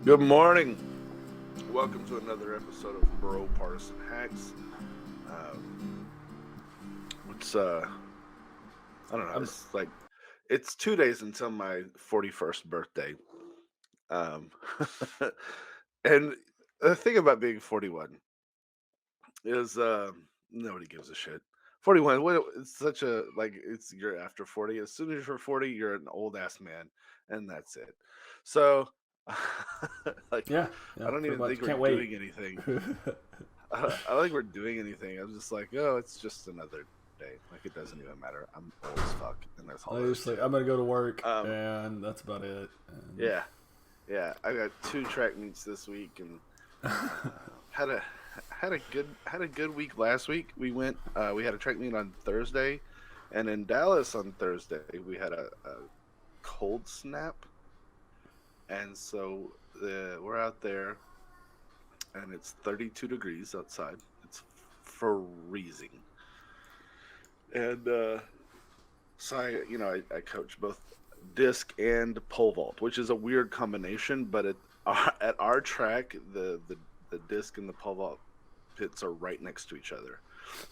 Good morning. Welcome to another episode of BroPartisan Hacks. It's I don't know. It's 2 days until my 41st birthday. Um, and the thing about being 41 is nobody gives a shit. 41. It's such a it's you're after 40. As soon as you're 40, you're an old ass man, and that's it. So, like, Yeah, I yeah, don't pretty even much. think we're Can't wait. doing anything. I don't think we're doing anything. I'm just like, oh, it's just another day. Like, it doesn't even matter. I'm old as fuck, and that's all there is Honestly, to I'm it. gonna go to work, Um, and that's about it. And yeah, yeah. I got 2 track meets this week, and had a good week last week. We had a track meet on Thursday, and in Dallas on Thursday we had a cold snap, and so we're out there, and it's 32 degrees outside. It's freezing. And so I coach both disc and pole vault, which is a weird combination. But at our track, the disc and the pole vault pits are right next to each other,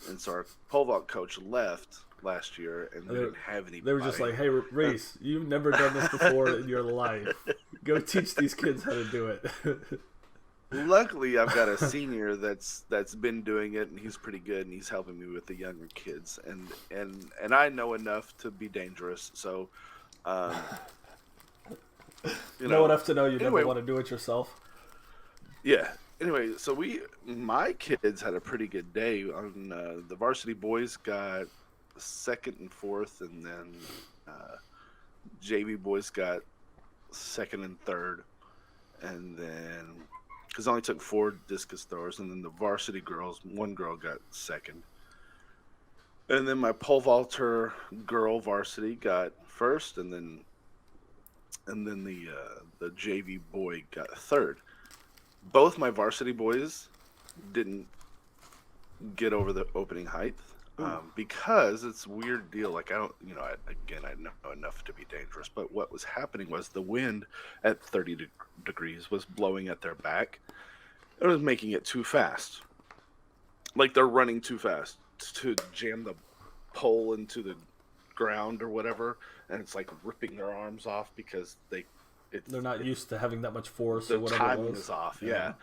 and so our pole vault coach left last year, and we they didn't have they were just anybody. like, "Hey, Reese, you've never done this before in your life. Go teach these kids how to do it." Luckily, I've got a senior that's been doing it, and he's pretty good, and he's helping me with the younger kids, and I know enough to be dangerous. So, um, you Know know. enough to know you never Anyway, want to do it yourself. yeah. Anyway, so my kids had a pretty good day. On the varsity boys got second and fourth, and then JV boys got second and third, and then because it only took 4 discus throwers, and then the varsity girls, one girl got second, and then my pole vaulter girl varsity got first, and then the JV boy got third. Both my varsity boys didn't get over the opening height because it's a weird deal. Like, I don't, I know enough to be dangerous, but what was happening was the wind at 30 degrees was blowing at their back. It was making it too fast. Like, they're running too fast to jam the pole into the ground or whatever, and it's like ripping their arms off because They're not used to having that much force the or whatever it timing was. is off. Yeah.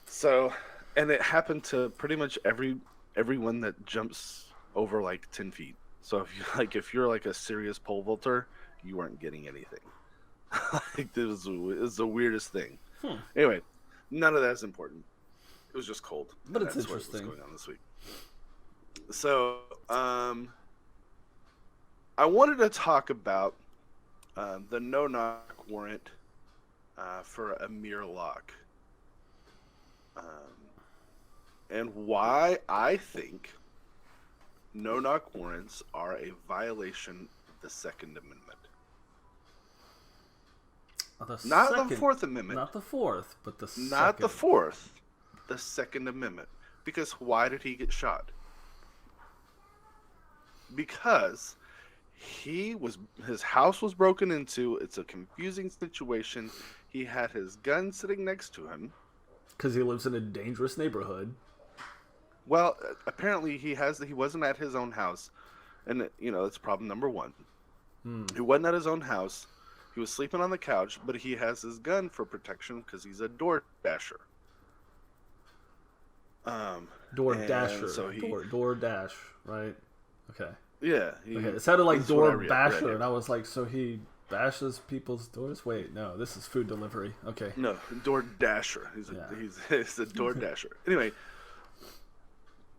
So, and it happened to pretty much everyone that jumps over like 10 feet. So if you're like a serious pole vaulter, you weren't getting anything. Like, it was the weirdest thing. Hmm. Anyway, none of that's important. It was just cold, But and it's that's what was interesting. going on this week. So, I wanted to talk about the no-knock warrant for Amir Locke. And why I think no-knock warrants are a violation of the Second Amendment. Not the Fourth Amendment. Not the fourth, but the second. Not the Fourth. The Second Amendment. Because why did he get shot? Because his house was broken into. It's a confusing situation. He had his gun sitting next to him. Because he lives in a dangerous neighborhood. Well, apparently he wasn't at his own house, and that's problem number one. He wasn't at his own house. He was sleeping on the couch, but he has his gun for protection because he's a door dasher. Door dasher. So Door dash, right? Okay. Yeah. Okay. It sounded like this is what I door read basher, here. and I was like, so he bashes people's doors? Wait, no, this is food delivery. Okay. No, door dasher. He's a door dasher. Anyway,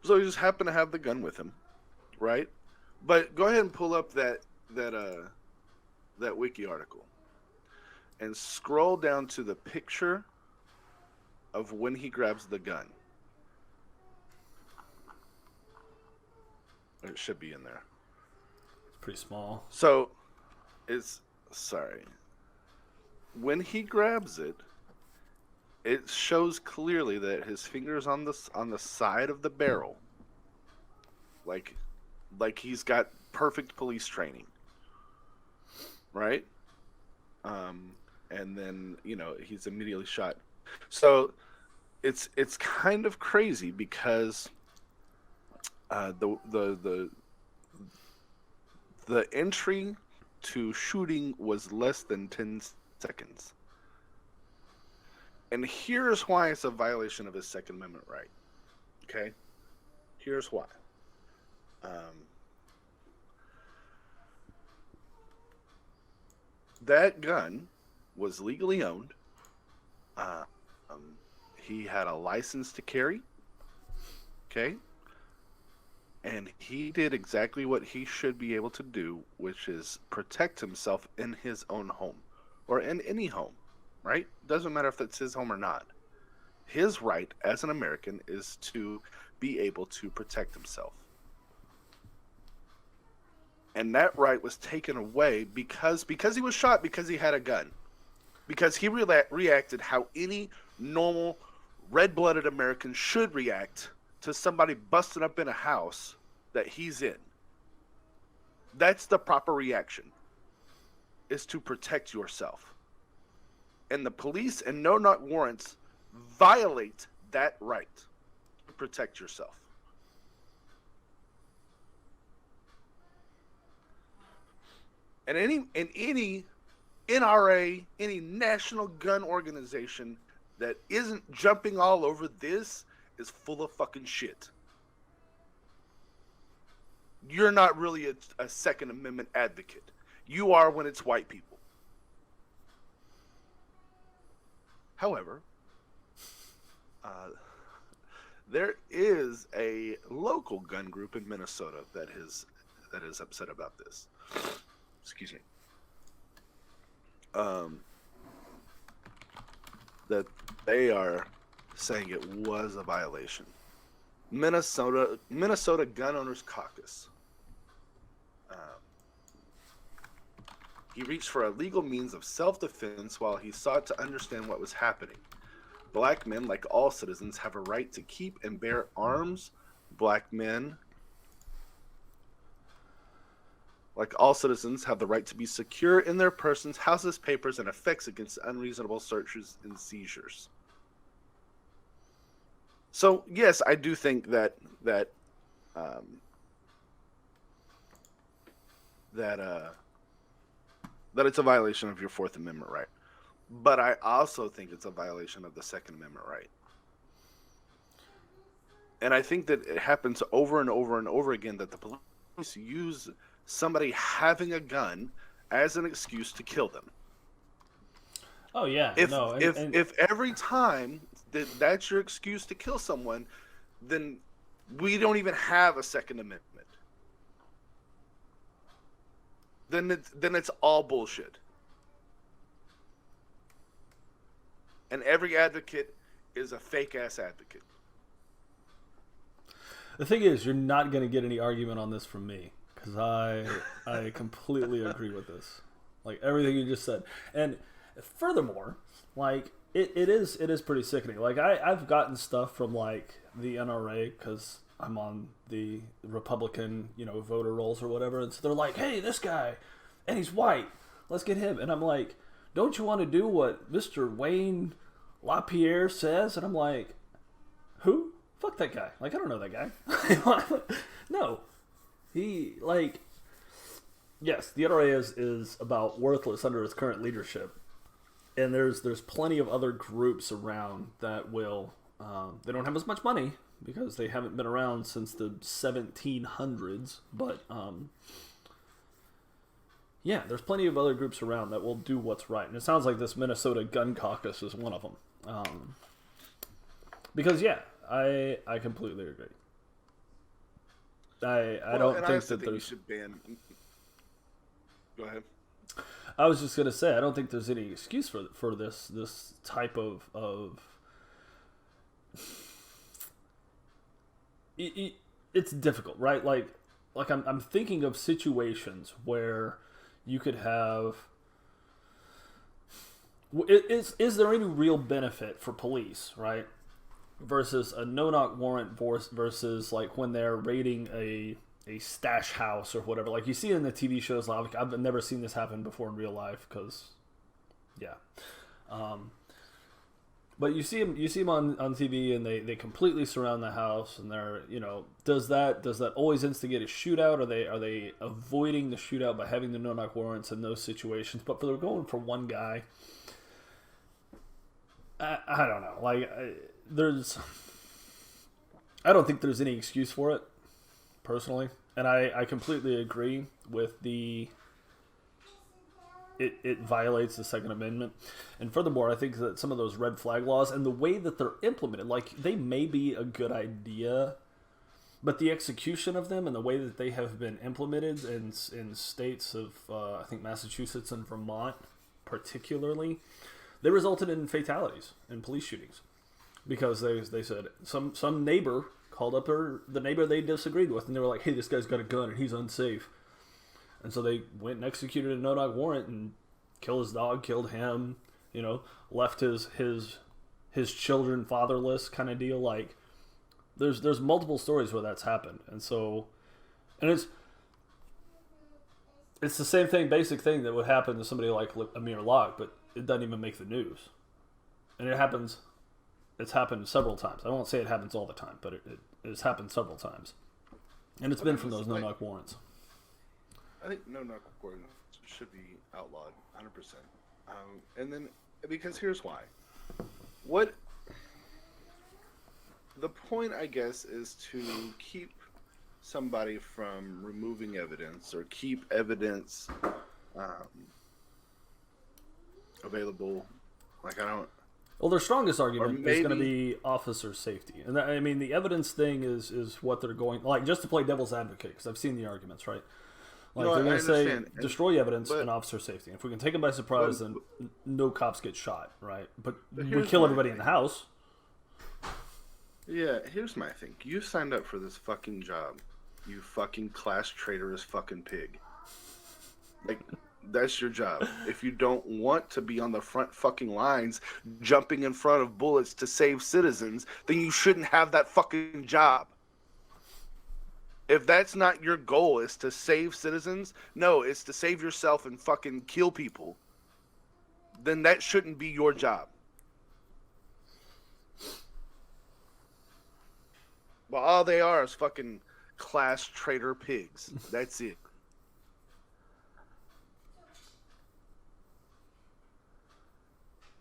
so he just happened to have the gun with him, right? But go ahead and pull up that wiki article and scroll down to the picture of when he grabs the gun. It should be in there. It's pretty small. So, when he grabs it, it shows clearly that his fingers on the side of the barrel, like he's got perfect police training, right? and then he's immediately shot. So it's kind of crazy because the entry to shooting was less than 10 seconds. And here's why it's a violation of his Second Amendment right. Okay? Here's why. That gun was legally owned. He had a license to carry. Okay? And he did exactly what he should be able to do, which is protect himself in his own home or in any home, right? Doesn't matter if it's his home or not. His right as an American is to be able to protect himself. And that right was taken away because he was shot because he had a gun. Because he reacted how any normal red-blooded American should react to somebody busting up in a house that he's in. That's the proper reaction, is to protect yourself. And the police and no-knock warrants violate that right to protect yourself. And any NRA, any national gun organization that isn't jumping all over this is full of fucking shit. You're not really a Second Amendment advocate. You are when it's white people. However, there is a local gun group in Minnesota that is upset about this. Excuse me. That they are saying it was a violation. Minnesota Gun Owners Caucus. He reached for a legal means of self-defense while he sought to understand what was happening. Black men, like all citizens, have a right to keep and bear arms. Black men, like all citizens, have the right to be secure in their persons, houses, papers, and effects against unreasonable searches and seizures. So, yes, I do think that it's a violation of your Fourth Amendment right. But I also think it's a violation of the Second Amendment right. And I think that it happens over and over and over again that the police use somebody having a gun as an excuse to kill them. Oh, yeah. If every time that's your excuse to kill someone, then we don't even have a Second Amendment. Then it's all bullshit. And every advocate is a fake-ass advocate. The thing is, you're not going to get any argument on this from me, because I completely agree with this. Like, everything you just said. And furthermore, like, it is pretty sickening. Like, I've gotten stuff from, like, the NRA, because I'm on the Republican, voter rolls or whatever, and so they're like, hey, this guy, and he's white, let's get him. And I'm like, don't you want to do what Mr. Wayne LaPierre says? And I'm like, who? Fuck that guy. Like, I don't know that guy. No. He, like, yes, the NRA is about worthless under its current leadership. And there's plenty of other groups around that will, they don't have as much money because they haven't been around since the 1700s. But, yeah, there's plenty of other groups around that will do what's right. And it sounds like this Minnesota Gun Caucus is one of them. Because, yeah, I completely agree. I don't think that there's... You should ban... Go ahead. I was just gonna say I don't think there's any excuse for this type of it's difficult, right? Like I'm thinking of situations where you could have. Is there any real benefit for police, right? Versus a no-knock warrant versus like when they're raiding a stash house or whatever. Like you see it in the TV shows, like I've never seen this happen before in real life because Yeah. But you see them on TV, and they completely surround the house, and they're, does that always instigate a shootout? Are they avoiding the shootout by having the no-knock warrants in those situations? But they're going for one guy. I don't know. Like, I don't think there's any excuse for it, personally, and I completely agree with It violates the Second Amendment. And furthermore, I think that some of those red flag laws and the way that they're implemented, like, they may be a good idea, but the execution of them and the way that they have been implemented in states of, I think, Massachusetts and Vermont particularly, they resulted in fatalities and police shootings. Because they said, some neighbor called up the neighbor they disagreed with, and they were like, hey, this guy's got a gun and he's unsafe. And so they went and executed a no-knock warrant and killed his dog, killed him, left his children fatherless, kind of deal. Like, there's multiple stories where that's happened. And it's the same thing, basic thing that would happen to somebody like Amir Locke, but it doesn't even make the news. And it's happened several times. I won't say it happens all the time, but it's happened several times. And it's been from those no-knock warrants. I think no-knock warrants should be outlawed, 100%. And then, because here's why. The point, I guess, is to keep somebody from removing evidence or keep evidence available. Like, Well, their strongest argument is going to be officer safety. And the evidence thing is what they're going, like, just to play devil's advocate, because I've seen the arguments, right? Like, they're going to say, destroy evidence and officer safety. If we can take them by surprise, then no cops get shot, right? But we kill everybody in the house. Yeah, here's my thing. You signed up for this fucking job. You fucking class traitorous fucking pig. Like, that's your job. If you don't want to be on the front fucking lines, jumping in front of bullets to save citizens, then you shouldn't have that fucking job. If that's not your goal, is to save citizens, no, it's to save yourself and fucking kill people, then that shouldn't be your job. Well, all they are is fucking class traitor pigs. That's it.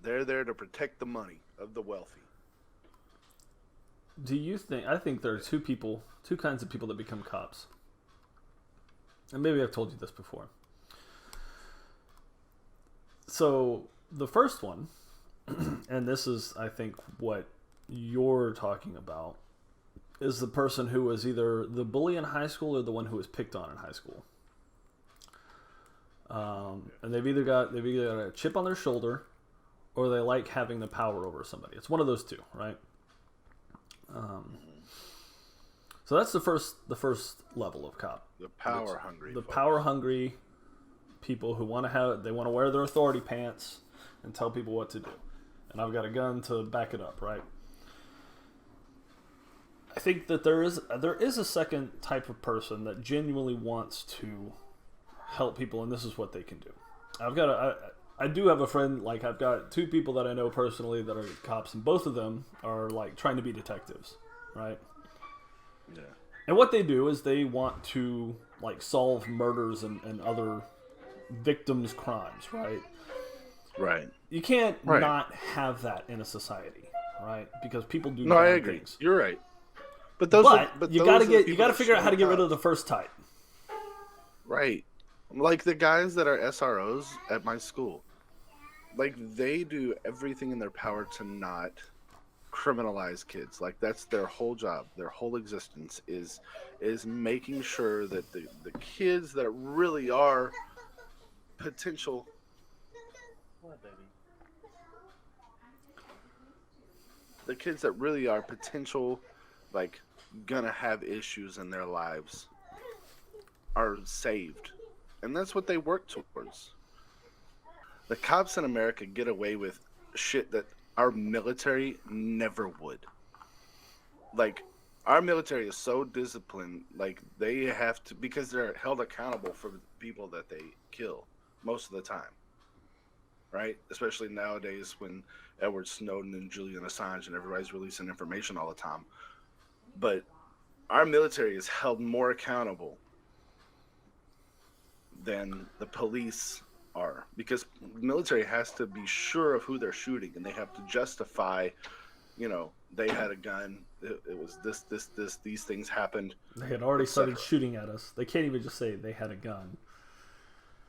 They're there to protect the money of the wealthy. Do you think... I think there are two kinds of people that become cops. And maybe I've told you this before. So, the first one, and this is, I think, what you're talking about, is the person who was either the bully in high school or the one who was picked on in high school. And they've either got a chip on their shoulder, or they like having the power over somebody. It's one of those two, right? So that's the first level of cop. The power hungry. The power hungry people who want to wear their authority pants and tell people what to do. And I've got a gun to back it up, right? I think that there is a second type of person that genuinely wants to help people, and this is what they can do. I do have a friend, like, I've got two people that I know personally that are cops, and both of them are, like, trying to be detectives, right? Yeah. And what they do is they want to, like, solve murders and other victims' crimes, right? Right. You can't not have that in a society, right? Because people do. No, I agree. Things. You're right. But you got to figure out how to get rid of the first type. Right. Like the guys that are SROs at my school. Like, they do everything in their power to not criminalize kids. Like, that's their whole job. Their whole existence is making sure that the kids that really are potential. What, baby? The kids that really are potential, like, gonna have issues in their lives are saved. And that's what they work towards. The cops in America get away with shit that our military never would. Like, our military is so disciplined, like, they have to, because they're held accountable for the people that they kill most of the time. right? Especially nowadays when Edward Snowden and Julian Assange and everybody's releasing information all the time. But our military is held more accountable than the police are, because the military has to be sure of who they're shooting, and they have to justify, they had a gun, it was this, these things happened, They had already started etc. shooting at us. They can't even just say they had a gun.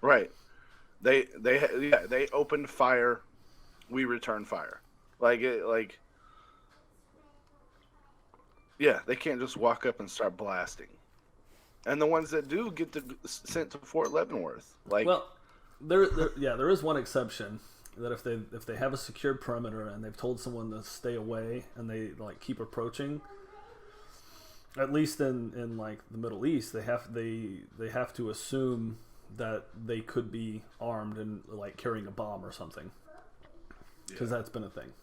Right. They opened fire, we returned fire. Yeah, they can't just walk up and start blasting. And the ones that do get sent to Fort Leavenworth. Well, there is one exception, that if they have a secured perimeter and they've told someone to stay away and they like keep approaching, at least in like the Middle East, they have to assume that they could be armed and like carrying a bomb or something, because that's been a thing.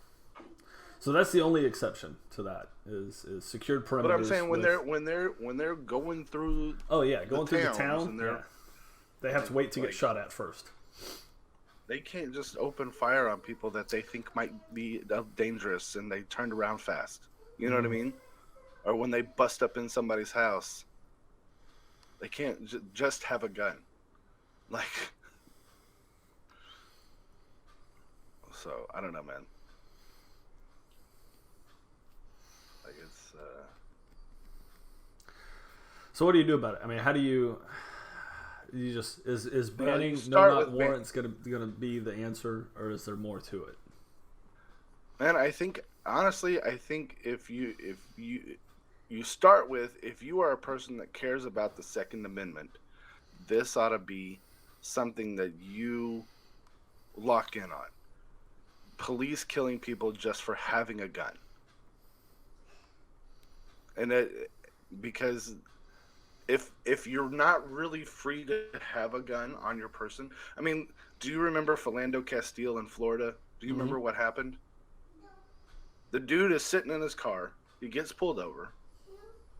So that's the only exception to that is secured perimeters. But I'm saying when they're going through going through the town, they have to wait to like, get shot at first. They can't just open fire on people that they think might be dangerous, and they turned around fast. You know what I mean? Or when they bust up in somebody's house, they can't just have a gun. Like, so I don't know, man. Like it's. So what do you do about it? I mean, how do you just is banning warrants gonna be the answer, or is there more to it? Man, I think if you start with, if you are a person that cares about the Second Amendment, this ought to be something that you lock in on. Police killing people just for having a gun. And because if you're not really free to have a gun on your person, I mean, do you remember Philando Castile in Florida? Do you remember what happened? The dude is sitting in his car. He gets pulled over.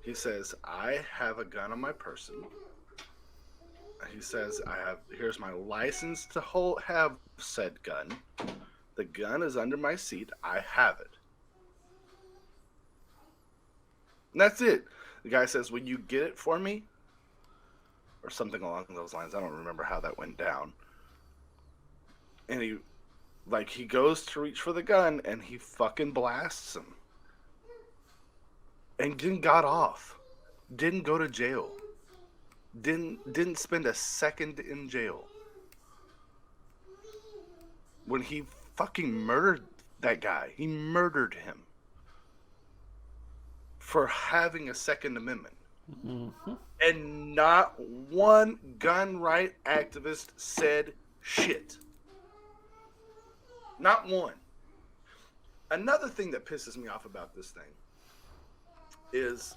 He says, "I have a gun on my person." He says, here's my license to have said gun. The gun is under my seat. I have it. And that's it. The guy says, "Will you get it for me?" Or something along those lines. I don't remember how that went down. And he goes to reach for the gun, and he fucking blasts him. And then got off. Didn't go to jail. Didn't spend a second in jail. When he fucking murdered that guy. He murdered him. For having a Second Amendment. Mm-hmm. And not one gun right activist said shit. Not one. Another thing that pisses me off about this thing is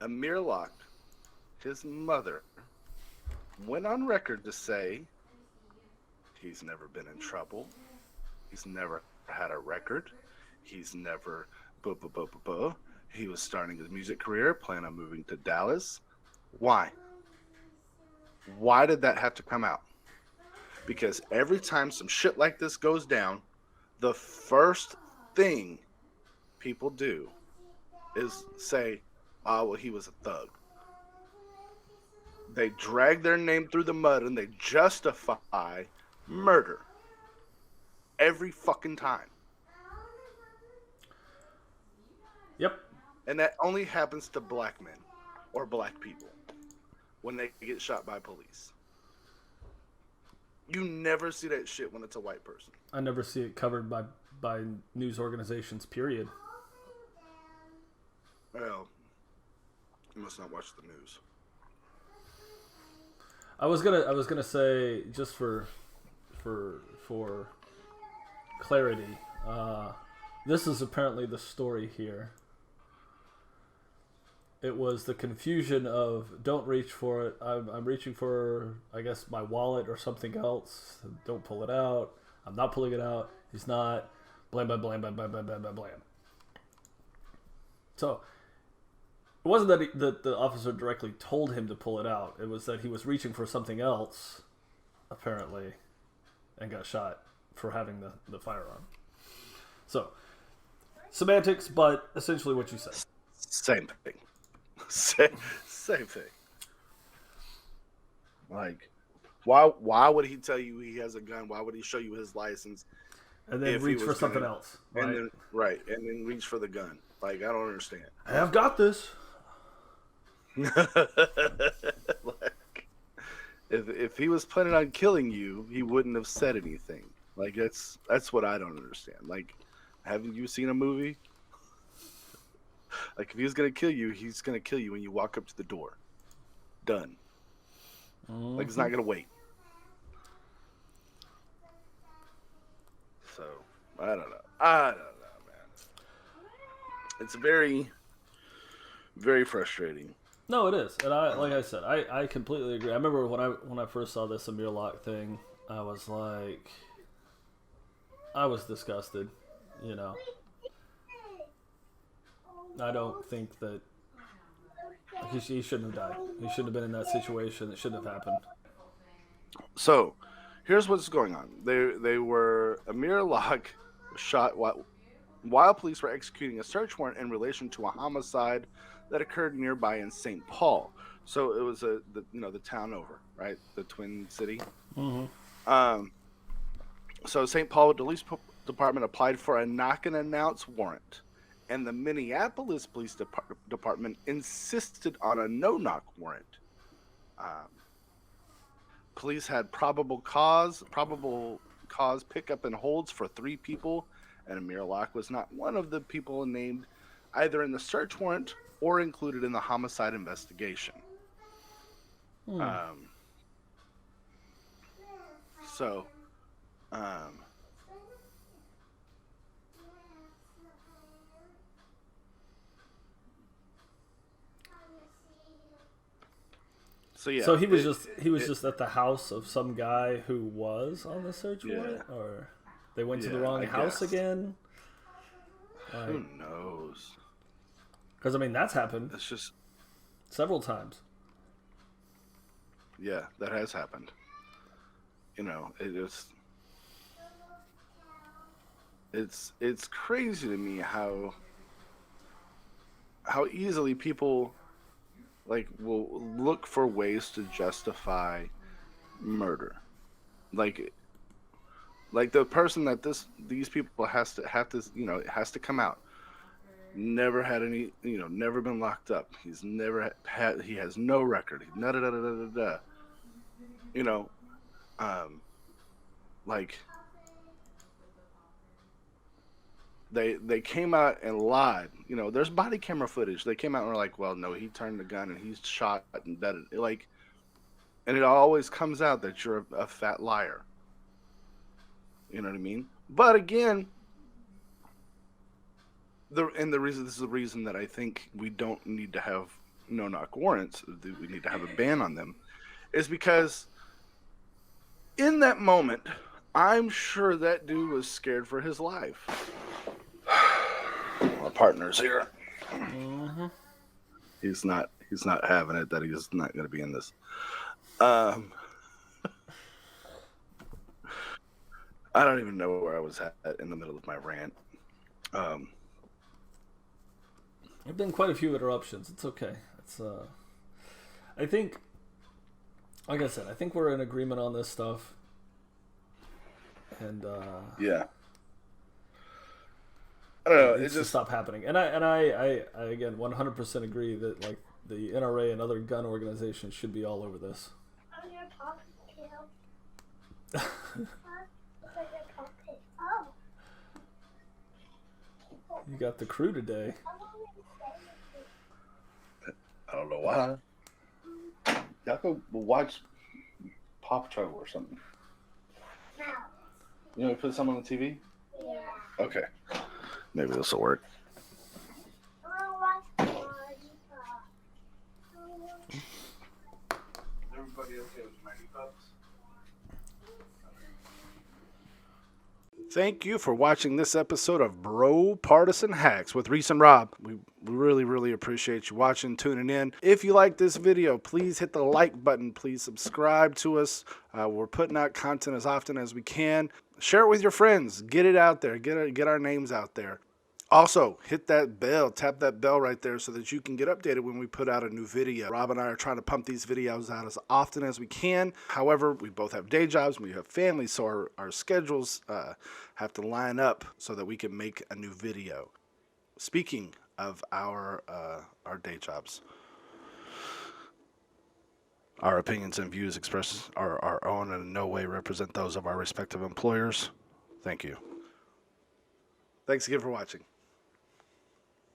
Amir Locke, his mother, went on record to say he's never been in trouble. He's never had a record. He's never He was starting his music career, planning on moving to Dallas. Why? Why did that have to come out? Because every time some shit like this goes down, the first thing people do is say, well, he was a thug. They drag their name through the mud and they justify murder every fucking time. Yep. And that only happens to black men or black people when they get shot by police. You never see that shit when it's a white person. I never see it covered by news organizations, period. Well, you must not watch the news. I was gonna say, just for clarity, this is apparently the story here. It was the confusion of don't reach for it. I'm reaching for, I guess, my wallet or something else. Don't pull it out. I'm not pulling it out. He's not. Blam, blam, blam, blam, blam, blam, blam, blam, blam. So, wasn't that that the officer directly told him to pull it out. It was that he was reaching for something else, apparently, and got shot for having the firearm. So, semantics, but essentially what you said. Same thing. Same thing. Like, why would he tell you he has a gun? Why would he show you his license? And then reach for something else. Right? And then reach for the gun. Like, I don't understand. Hey, I've got this. Like, if he was planning on killing you, he wouldn't have said anything. Like, that's what I don't understand. Like, haven't you seen a movie? Like, if he's gonna kill you, he's gonna kill you when you walk up to the door. Done. Mm-hmm. Like, it's not gonna wait. So, I don't know, man. It's very, very frustrating. No, it is, and like I said, I completely agree. I remember when I first saw this Amir Locke thing, I was disgusted. You know, I don't think that he shouldn't have died. He shouldn't have been in that situation. It shouldn't have happened. So, here's what's going on. They were Amir Locke was shot while police were executing a search warrant in relation to a homicide that occurred nearby in St. Paul. So it was the town over, right? The Twin City. Mm-hmm. So St. Paul Police Department applied for a knock and announce warrant, and the Minneapolis Police Department insisted on a no knock warrant. Police had probable cause pickup and holds for 3 people, and Amir Locke was not one of the people named either in the search warrant or included in the homicide investigation. So yeah. So he was just at the house of some guy who was on the search warrant, or they went to the wrong house again. Who knows? Because I mean that's happened. It's just several times. Yeah, that has happened. You know, it's crazy to me how easily people like will look for ways to justify murder. Like the person that these people has to it has to come out. Never had any, never been locked up. He's never had, he has no record. Like they came out and lied. There's body camera footage. They came out and were like, well, no, he turned the gun and he's shot and that. Like, and it always comes out that you're a fat liar. You know what I mean? But again, this is the reason that I think we don't need to have no-knock warrants. We need to have a ban on them, is because in that moment, I'm sure that dude was scared for his life. My partner's here. Mm-hmm. He's not having it that he's not going to be in this. I don't even know where I was at in the middle of my rant. There've been quite a few interruptions. It's okay. I think, like I said, I think we're in agreement on this stuff. And yeah, I don't know. It needs to stop happening. And I again 100% agree that like the NRA and other gun organizations should be all over this. You got the crew today. I don't know why. Y'all go watch Paw Patrol or something. You want to put something on the TV? Yeah. Okay. Maybe this will work. Everybody okay with Mighty Pups? Thank you for watching this episode of BroPartisan Hacks with Reese and Rob. We really, really appreciate you watching, tuning in. If you like this video, please hit the like button. Please subscribe to us. We're putting out content as often as we can. Share it with your friends. Get it out there. Get our names out there. Also, hit that bell, tap that bell right there so that you can get updated when we put out a new video. Rob and I are trying to pump these videos out as often as we can. However, we both have day jobs, we have families, so our schedules have to line up so that we can make a new video. Speaking of our day jobs, our opinions and views expressed are our own and in no way represent those of our respective employers. Thank you. Thanks again for watching.